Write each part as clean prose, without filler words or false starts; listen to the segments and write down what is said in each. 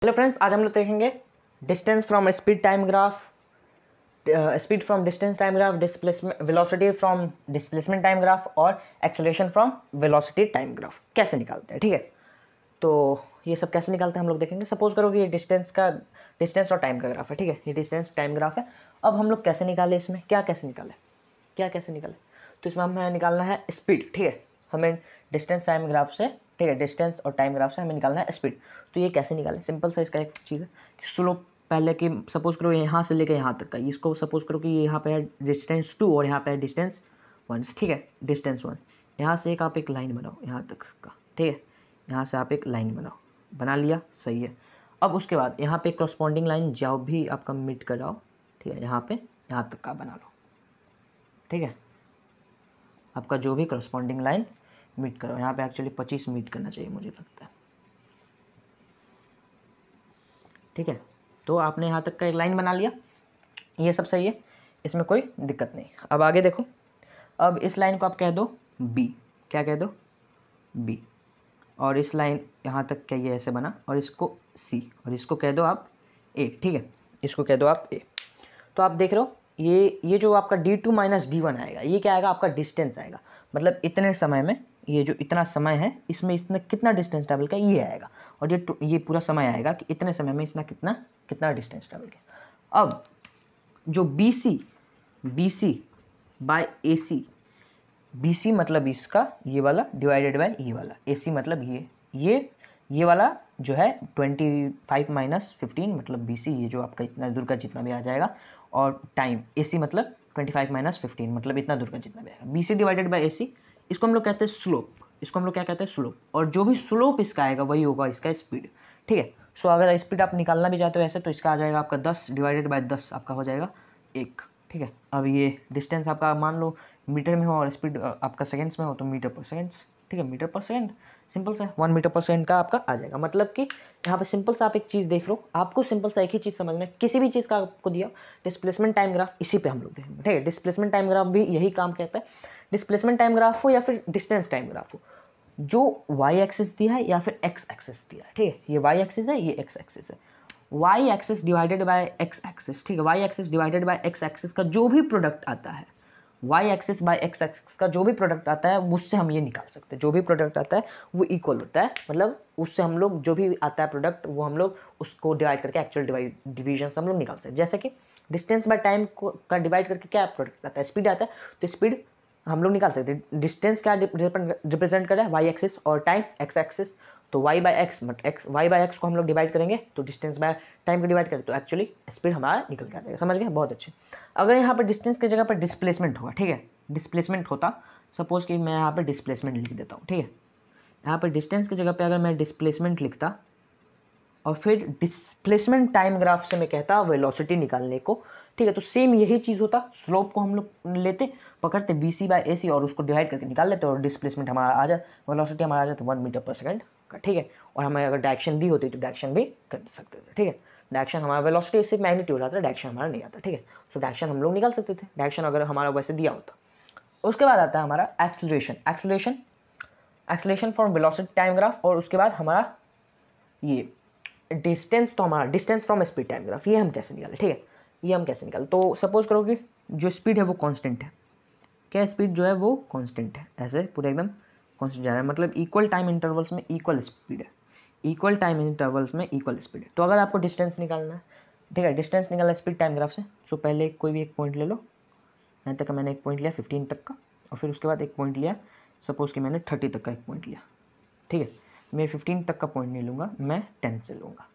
Hello friends, आज हम लोग देखेंगे distance from speed time graph, speed from distance time graph, displacement velocity from displacement time graph और acceleration from velocity time graph कैसे निकालते हैं। ठीक है, तो ये सब कैसे निकालते हैं हम लोग देखेंगे। सपोज करो कि ये डिस्टेंस और टाइम का ग्राफ है। ठीक है, ये डिस्टेंस टाइम ग्राफ है। अब हम लोग कैसे निकाले, इसमें क्या कैसे निकाले, तो इसमें हमें निकालना है स्पीड। ठीक है, हमें डिस्टेंस टाइम ग्राफ से, ठीक है, डिस्टेंस और टाइम ग्राफ से हमें निकालना है स्पीड। तो ये कैसे निकालें, सिंपल सा इसका एक चीज़ है कि स्लोप पहले कि सपोज करो यहाँ से लेकर यहाँ तक का, इसको सपोज करो कि यहाँ पे है डिस्टेंस 2 और यहाँ पे है डिस्टेंस 1। ठीक है, डिस्टेंस 1, यहाँ से आप एक लाइन बनाओ यहाँ तक का। ठीक है, यहाँ से आप एक लाइन बनाओ, बना लिया, सही है। अब उसके बाद यहाँ पे करस्पॉन्डिंग लाइन जो भी आपका मीट कराओ, ठीक है, यहाँ पे यहाँ तक का बना लो। ठीक है, आपका जो भी करस्पॉन्डिंग लाइन मीट करो, यहाँ पे एक्चुअली 25 मीट करना चाहिए मुझे लगता है। ठीक है, तो आपने यहाँ तक का एक लाइन बना लिया, ये सब सही है, इसमें कोई दिक्कत नहीं। अब आगे देखो, अब इस लाइन को आप कह दो बी, क्या कह दो बी, और इस लाइन यहाँ तक क्या ये ऐसे बना, और इसको सी, और इसको कह दो आप ए। ठीक है, इसको कह दो आप ए। तो आप देख रहे हो ये जो आपका d2 माइनस d1 आएगा, ये क्या आएगा, आपका डिस्टेंस आएगा। मतलब इतने समय में, ये जो इतना समय है इसमें इसने कितना डिस्टेंस ट्रैवल किया ये आएगा, और ये पूरा समय आएगा कि इतने समय में इसने कितना डिस्टेंस ट्रैवल किया। अब जो BC बाय AC, BC मतलब इसका ये वाला डिवाइडेड बाय ये वाला, AC मतलब ये वाला जो है 25 माइनस 15 मतलब BC, ये जो आपका इतना दूर का जितना भी आ जाएगा, और टाइम AC मतलब 25 माइनस 15 मतलब इतना दूर का जितना भी आएगा, BC डिवाइडेड बाय AC। इसको हम लोग कहते हैं स्लोप, इसको हम लोग क्या कहते हैं स्लोप, और जो भी स्लोप इसका आएगा वही होगा इसका स्पीड। ठीक है, सो अगर स्पीड आप निकालना भी चाहते हो ऐसे, तो इसका आ जाएगा आपका 10 डिवाइडेड बाय 10 आपका हो जाएगा 1। ठीक है, अब ये डिस्टेंस आपका मान लो मीटर में हो और स्पीड आपका सेकेंड्स में हो, तो मीटर पर सेकेंड्स। ठीक है, मीटर पर सेकेंड, सिंपल सा 1 मीटर पर सेकेंड का आपका आ जाएगा। मतलब कि यहाँ पे सिंपल सा आप एक चीज़ देख लो, आपको सिंपल सा एक ही चीज़ समझना है, किसी भी चीज़ का आपको दिया डिस्प्लेसमेंट टाइम ग्राफ, इसी पे हम लोग देखेंगे। ठीक है, डिस्प्लेसमेंट टाइम ग्राफ भी यही काम कहता है, डिस्प्लेसमेंट टाइम ग्राफ हो या फिर डिस्टेंस टाइम ग्राफ हो, जो वाई एक्सिस दिया है या फिर एक्स एक्सिस दिया है। ठीक है, ये वाई एक्सिस है, ये एक्स एक्सिस है, Y axis divided by X axis. ठीक है, Y axis divided by X axis का जो भी प्रोडक्ट आता है, Y axis by X axis का जो भी प्रोडक्ट आता है, उससे हम ये निकाल सकते हैं। जो भी प्रोडक्ट आता है वो इक्वल होता है, मतलब उससे हम लोग जो भी आता है प्रोडक्ट, वो हम लोग उसको डिवाइड करके एक्चुअल डिवीजन से हम लोग निकाल सकते हैं। जैसे कि डिस्टेंस बाय टाइम का डिवाइड करके क्या प्रोडक्ट आता है, स्पीड आता है, तो स्पीड हम लोग निकाल सकते हैं। डिस्टेंस क्या रिप्रेजेंट कर रहा है, वाई एक्सिस, और टाइम एक्स एक्सिस, तो वाई बाय एक्स को हम लोग डिवाइड करेंगे, तो डिस्टेंस बाय टाइम को डिवाइड करें तो एक्चुअली स्पीड हमारा निकल के आ जाएगा। समझ गए, बहुत अच्छे। अगर यहाँ पर डिस्टेंस की जगह पर डिस्प्लेसमेंट होगा, ठीक है, डिस्प्लेसमेंट होता, सपोज कि मैं यहाँ पर डिस्प्लेसमेंट लिख देता हूँ। ठीक है, यहाँ पर डिस्टेंस की जगह पर अगर मैं डिस्प्लेसमेंट लिखता और फिर डिस्प्लेसमेंट टाइम ग्राफ से मैं कहता वेलोसिटी निकालने को, ठीक है, तो सेम यही चीज़ होता, स्लोप को हम लोग लेते, पकड़ते BC बाय AC और उसको डिवाइड करके निकाल लेते, और डिस्प्लेसमेंट हमारा आ जाए, वेलोसिटी हमारा आ जाए तो 1 मीटर पर सेकंड का। ठीक है, और हमें अगर डायरेक्शन दी होती तो डायरेक्शन भी कर सकते थे। ठीक है, डायरेक्शन हमारा वेलोसिटी सिर्फ मैग्नीट्यूड आता है, डायरेक्शन हमारा नहीं आता। ठीक है, सो डायरेक्शन हम लोग निकाल सकते थे, डायरेक्शन अगर हमारा वैसे दिया होता। उसके बाद आता है हमारा acceleration for velocity time graph, और उसके बाद हमारा ये डिस्टेंस, तो हमारा distance from speed time graph, ये हम कैसे निकालें। ठीक है, ये हम कैसे निकालें, तो सपोज करो कि जो स्पीड है वो कांस्टेंट है, क्या स्पीड जो है वो कांस्टेंट है, ऐसे पूरा एकदम कांस्टेंट जा रहा है, मतलब इक्वल टाइम इंटरवल्स में इक्वल स्पीड है, इक्वल टाइम इंटरवल्स में इक्वल स्पीड है। तो अगर आपको डिस्टेंस निकालना है, ठीक है, डिस्टेंस निकालना है स्पीड टाइम ग्राफ से, सो पहले कोई भी एक पॉइंट ले लो, यहाँ तक का मैंने एक पॉइंट लिया 15 तक का, और फिर उसके बाद एक पॉइंट लिया, सपोज कि मैंने 30 तक का एक पॉइंट लिया। ठीक है, मैं 15 तक का पॉइंट नहीं लूँगा, मैं 10 से लूँगा।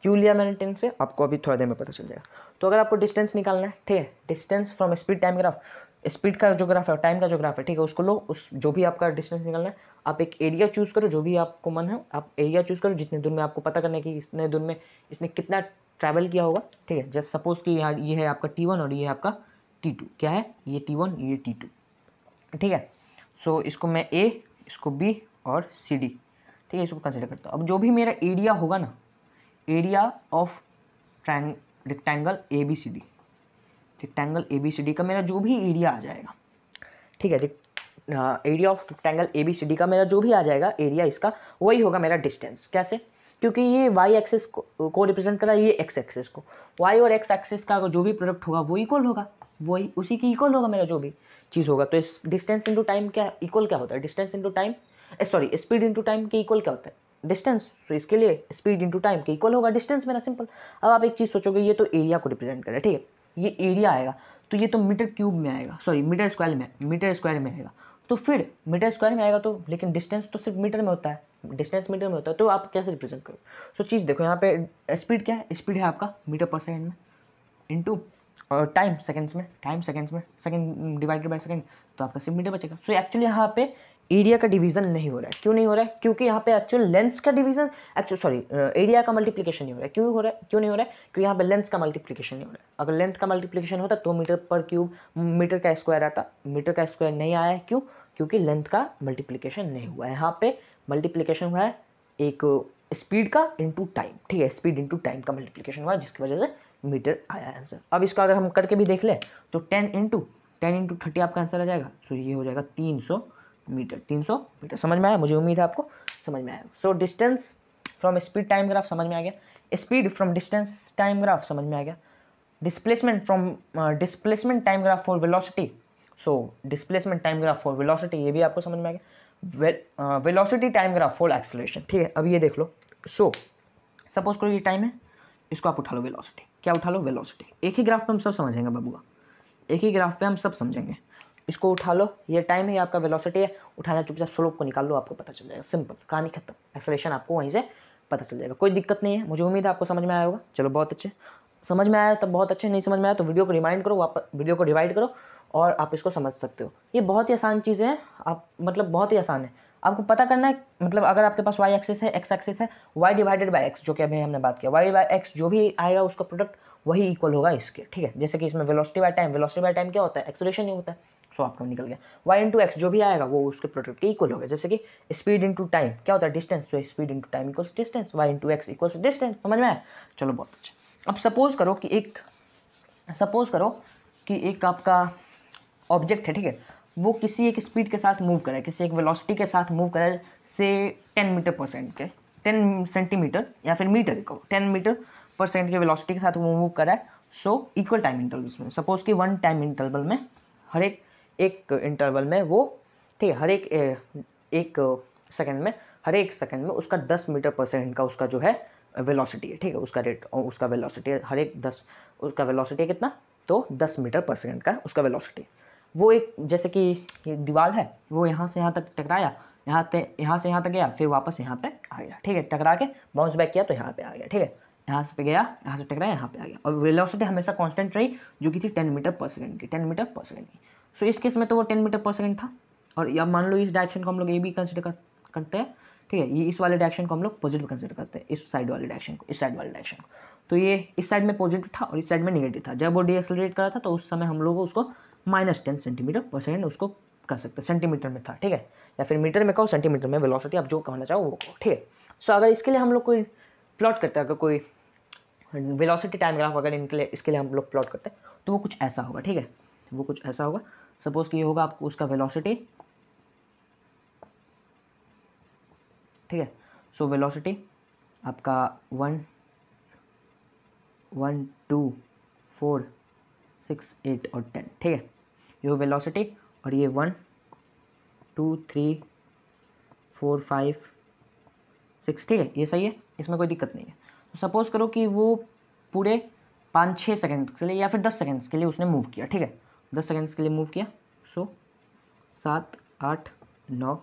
क्यों लिया मैंने 10 से, आपको अभी थोड़ा देर में पता चल जाएगा। तो अगर आपको डिस्टेंस निकालना है, ठीक है, distance from speed time graph, speed का जो ग्राफ है, टाइम का जो ग्राफ है, ठीक है, उसको लो, उस जो भी आपका डिस्टेंस निकालना है, आप एक एरिया चूज करो, जो भी आपको मन है आप एरिया चूज करो, जितने दूर में आपको पता करना है कि इतने दूर में इसने कितना ट्रैवल किया होगा। ठीक है, जस्ट सपोज कि यहाँ ये है आपका T1 और ये है आपका T2, क्या है, ये T1 ये T2। ठीक है, सो इसको मैं A, इसको B और CD, ठीक है, इसको कंसिडर करता हूँ। अब जो भी मेरा एरिया होगा ना, area of rectangle ABCD, rectangle ABCD का मेरा जो भी एरिया आ जाएगा, ठीक है, एरिया ऑफ रेक्टेंगल ABCD का मेरा जो भी आ जाएगा एरिया इसका, वही होगा मेरा डिस्टेंस। कैसे? क्योंकि ये y एक्सिस को रिप्रेजेंट कर रहा है, ये x एक्सिस को। y और x एक्सिस का जो भी प्रोडक्ट होगा वो इक्वल होगा, वही उसी की इक्वल होगा मेरा जो भी चीज़ होगा। तो इस डिस्टेंस इंटू टाइम क्या इक्वल क्या होता है? Distance into time, sorry speed into time के इक्वल क्या होता है? डिस्टेंस। तो इसके लिए स्पीड इंटू टाइम के इक्वल होगा डिस्टेंस मेरा, सिंपल। अब आप एक चीज़ सोचोगे, ये तो एरिया को रिप्रेजेंट करे, ठीक है, ये एरिया आएगा तो ये तो मीटर क्यूब में आएगा, सॉरी मीटर स्क्वायर में आएगा। तो फिर मीटर स्क्वायर में आएगा तो, लेकिन डिस्टेंस तो सिर्फ मीटर में होता है, डिस्टेंस मीटर में होता है, तो आप कैसे रिप्रेजेंट करो? सो चीज़ देखो, यहाँ पे स्पीड क्या है? स्पीड है आपका मीटर पर सेकेंड में इंटू और टाइम सेकंड्स में, सेकंड डिवाइडेड बाय सेकंड, तो आपका सिर्फ मीटर बचेगा। सो एक्चुअली यहाँ पे एरिया का डिवीजन नहीं हो रहा है। क्यों नहीं हो रहा है? क्योंकि यहाँ पे एक्चुअल लेंथ का डिवीजन, एरिया का मल्टीप्लिकेशन नहीं हो रहा है। क्यों नहीं हो रहा है? क्योंकि यहाँ पे लेंथ का मल्टीप्लिकेशन नहीं हो रहा है। अगर लेंथ का मल्टीप्लिकेशन होता तो मीटर पर क्यूब मीटर का स्क्वायर आता, मीटर का स्क्वायर नहीं आया है। क्यों? क्योंकि लेंथ का मल्टीप्लिकेशन नहीं हुआ है। यहाँ पे मल्टीप्लिकेशन हुआ है एक स्पीड का इंटू टाइम, ठीक है, स्पीड इंटू टाइम का मल्टीप्लिकेशन हुआ है, जिसकी वजह से मीटर आया आंसर। अब इसका अगर हम करके भी देख लें तो 10 इंटू 30 आपका आंसर आ जाएगा। सो ये हो जाएगा 300 मीटर। 300 मीटर समझ में आया? मुझे उम्मीद है आपको समझ में आया। So distance from speed time graph समझ में आ गया, speed from distance time graph समझ में आ गया, displacement from displacement time graph for velocity, so displacement time graph for velocity ये भी आपको समझ में आ गया, velocity time graph for acceleration, ठीक है। अब ये देख लो, सो सपोज करो ये टाइम है, इसको आप उठा लो वेलोसिटी, क्या उठा लो? वेलोसिटी। एक ही ग्राफ पे हम सब समझेंगे बाबूआ, एक ही ग्राफ पे हम सब समझेंगे। इसको उठा लो, ये टाइम है, आपका वेलोसिटी है, उठाना चुपचाप स्लोप को निकाल लो, आपको पता चल जाएगा, सिंपल, कहानी खत्म। एक्सेलरेशन आपको वहीं से पता चल जाएगा, कोई दिक्कत नहीं है। मुझे उम्मीद है आपको समझ में आया होगा। चलो बहुत अच्छे, समझ में आया तब बहुत अच्छे, नहीं समझ में आया तो वीडियो को रिमाइंड करो, वापस वीडियो को डिवाइड करो और आप इसको समझ सकते हो। ये बहुत ही आसान चीज़ें हैं, आप मतलब बहुत ही आसान है। आपको पता करना है, मतलब अगर आपके पास y एक्सिस है, x एक्सिस है, y डिवाइडेड बाय x, जो कि अभी हमने बात किया, y बाय x जो भी आएगा उसका प्रोडक्ट वही इक्वल होगा इसके, ठीक है। जैसे कि इसमें वेलोसिटी बाय टाइम क्या होता है? एक्सेलरेशन ही होता है। सो आपका निकल गया, y इंटू एक्स जो भी आएगा वो उसके प्रोडक्ट के इक्वल होगा। जैसे कि स्पीड इंटू टाइम क्या होता है? Distance. So speed into time equals distance, y into x equals distance. समझ में आया? चलो बहुत अच्छा। अब सपोज करो कि एक आपका ऑब्जेक्ट है, ठीक है, वो किसी एक स्पीड के साथ मूव करे, किसी एक वेलोसिटी के साथ मूव करे, से 10 मीटर पर सेकेंड के, 10 सेंटीमीटर या फिर मीटर को 10 मीटर पर सेकेंड के वेलोसिटी के साथ वो मूव कर रहा है। सो इक्वल टाइम इंटरवल्स में, सपोज कि 1 टाइम इंटरवल में, हर एक इंटरवल में वो, ठीक है, हर एक सेकेंड में, हर एक सेकेंड में उसका 10 मीटर पर सेकेंड का उसका जो है वेलोसिटी है, ठीक है, उसका रेट और उसका वेलोसिटी है, हर एक 10, उसका वेलोसिटी है कितना? तो 10 मीटर पर सेकेंड का उसका वेलोसिटी। वो एक, जैसे कि ये दीवार है, वो यहाँ से यहाँ तक टकराया, यहाँ से यहाँ तक गया, फिर वापस यहाँ पे आ गया, ठीक है, टकरा के बाउंस बैक किया तो यहाँ पे आ गया, ठीक है, यहाँ से पे गया, यहाँ से टकराया, यहाँ पे आ गया, और वेलोसिटी हमेशा कांस्टेंट रही, जो कि थी 10 मीटर पर सेकंड की, 10 मीटर पर सेकंड की। सो इस केस में तो वो 10 मीटर पर सेकंड था, और अब मान लो इस डायरेक्शन को हम लोग ए बी कंसिडर करते हैं, ठीक है, ये इस वाले डायरेक्शन को हम लोग पॉजिटिव कंसिडर करते हैं, इस साइड वाले डायरेक्शन को, इस साइड वाले डायरेक्शन को। तो ये इस साइड में पॉजिटिव था और इस साइड में नेगेटिव था। जब वो डीएक्सेलरेट कर रहा था तो उस समय हम लोग उसको -10 सेंटीमीटर पर सेकेंड उसको कर सकते हैं, सेंटीमीटर में था, ठीक है, या फिर मीटर में कहो, सेंटीमीटर में, वेलोसिटी आप जो कहना चाहो वो कहो, ठीक है। सो अगर इसके लिए हम लोग कोई प्लॉट करते हैं, अगर कोई वेलोसिटी टाइम ग्राफ अगर इनके लिए, इसके लिए हम लोग प्लॉट करते हैं, तो वो कुछ ऐसा होगा, ठीक है, वो कुछ ऐसा होगा। सपोज कि ये होगा आपको उसका वेलोसिटी, ठीक है। सो वेलोसिटी आपका 1, 2, 4, 6, 8 और 10, ठीक है, ये वेलोसिटी, और ये 1, 2, 3, 4, 5, 6, ठीक है, ये सही है, इसमें कोई दिक्कत नहीं है। तो सपोज करो कि वो पूरे 5-6 सेकेंड के लिए या फिर 10 सेकेंड्स के लिए उसने मूव किया, ठीक है, 10 सेकेंड्स के लिए मूव किया। सो 7, 8, 9,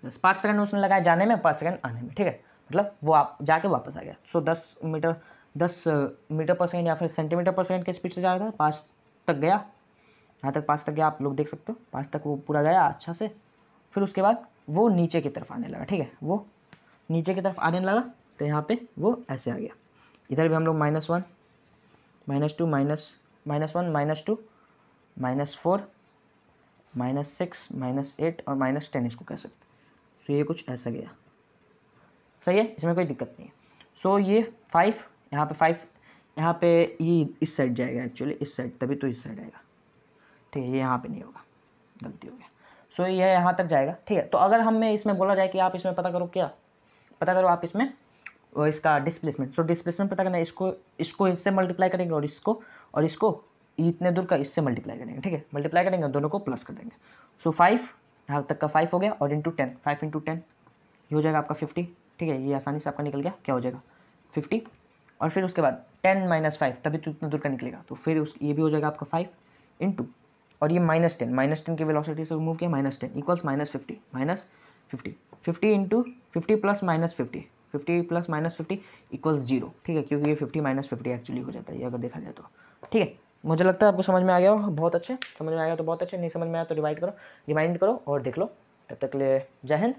10, 5 सेकेंड उसने लगाया जाने में, 5 सेकेंड आने में, ठीक है, मतलब वो आप जाके वापस आ गया। सो 10 मीटर पर सेकेंड या फिर सेंटीमीटर पर सेकेंड की स्पीड से जा रहा था, 5 तक गया, यहाँ तक 5 तक गया, आप लोग देख सकते हो, 5 तक वो पूरा गया अच्छा से। फिर उसके बाद वो नीचे की तरफ आने लगा, ठीक है, वो नीचे की तरफ आने लगा, तो यहाँ पे वो ऐसे आ गया। इधर भी हम लोग -1, -2, -1, -2, -4, -6, -8 और -10 इसको कह सकते हैं। सो ये कुछ ऐसा गया, सही है, इसमें कोई दिक्कत नहीं है। सो ये 5, यहाँ पे 5, यहाँ पे ये इस साइड जाएगा, एक्चुअली इस साइड, तभी तो इस साइड आएगा, ठीक है, ये यहाँ पे नहीं होगा, गलती हो गया। सो ये यहाँ तक जाएगा, ठीक है। तो अगर हमें इसमें बोला जाए कि आप इसमें पता करो, क्या पता करो आप इसमें इसका डिस्प्लेसमेंट। सो डिस्प्लेसमेंट पता करना है, इसको इससे मल्टीप्लाई करेंगे और इसको इतने दूर का इससे मल्टीप्लाई करेंगे, ठीक है। मल्टीप्लाई करेंगे, दोनों को प्लस कर देंगे। सो 5 यहाँ तक का 5 हो गया, और इंटू 10, 5 इंटू 10 ये हो जाएगा आपका 50, ठीक है। ये आसानी से आपका निकल गया, क्या हो जाएगा 50। और फिर उसके बाद 10 माइनस 5, तभी तो इतना दूर का निकलेगा। तो फिर ये भी हो जाएगा आपका 5 इंटू, और ये -10 की वेलोसिटी से मूव किया, -10 equals -50, -50 50 into 50 plus -50, 50 plus -50 equals 0, ठीक है। क्योंकि ये 50 -50 एक्चुअली हो जाता है ये अगर देखा जाए तो, ठीक है। मुझे लगता है आपको समझ में आ गया हो, बहुत अच्छे। समझ में आ गया तो बहुत अच्छे, नहीं समझ में आया तो रिवाइंड करो और देख लो। तब तक के लिए जय हिंद।